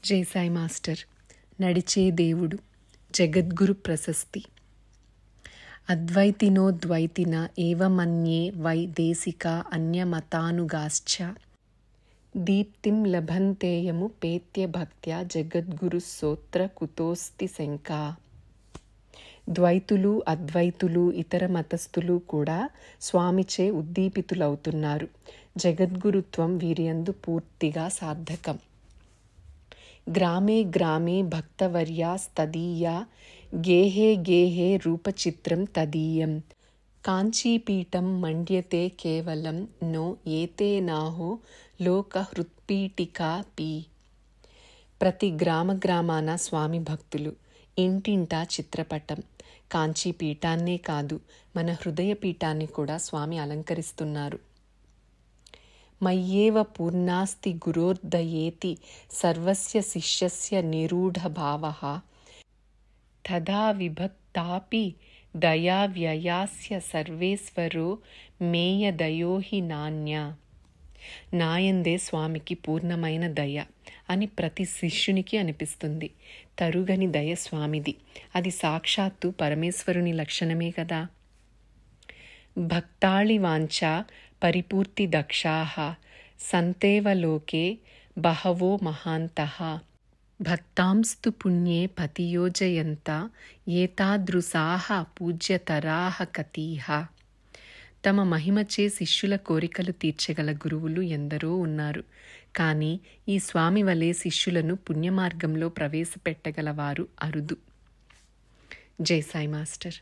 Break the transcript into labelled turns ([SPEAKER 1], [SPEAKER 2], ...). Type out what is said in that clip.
[SPEAKER 1] జై సాయి మాస్టర్. నడిచే దేవుడు. జగద్గురు ప్రశస్తి. అద్వైతినో ద్వైతిన ఏవమన్యే వై దేశిక అన్యమతానుగాశ్చ దీప్తిం లభంతేయము పేత్య భక్త్యా జగద్గురు స్తోత్ర కుతోస్తి శంకా. ద్వైతులు, అద్వైతులు, ఇతర మతస్థులు కూడా స్వామిచే ఉద్దీపితులవుతున్నారు. జగద్గురుత్వం వీరియందు పూర్తిగా సార్థకం. గ్రామే గ్రామే భక్తవర్యాస్తదీయా గేహే గేహే రూపచిత్రం తదీయం కాంచీపీఠం మండ్యతే కేవలం నో ఏతేనాహో లోకహృత్పీఠికా పీ. ప్రతి గ్రామాన స్వామి భక్తులు, ఇంటింటా చిత్రపటం. కాంచీపీఠాన్నే కాదు, మన హృదయ పీఠాన్ని కూడా స్వామి అలంకరిస్తున్నారు. మయ్యేవ పూర్ణాస్తి గురోర్దయేతి సర్వస్య శిష్యస్య నిరూఢభావః తదా విభక్తాపి దయావ్యయాస్య సర్వేశ్వరో మేయదయో హి నాన్యా. నాయందే స్వామికి పూర్ణమైన దయ అని ప్రతి శిష్యునికి అనిపిస్తుంది. తరుగని దయ స్వామిది. అది సాక్షాత్తు పరమేశ్వరుని లక్షణమే కదా. భక్తాళి వాంఛా పరిపూర్తి దక్షాః సంతేవ లోకే బహవో మహాంతః భక్తాంస్తు పుణ్యే పతియోజయంత ఏతాదృశాః పూజ్యతరాః కతీః. తమ మహిమచే శిష్యుల కోరికలు తీర్చగల గురువులు ఎందరో ఉన్నారు. కానీ ఈ స్వామి వలె శిష్యులను పుణ్యమార్గంలో ప్రవేశపెట్టగలవారు అరుదు. జై సాయి మాస్టర్.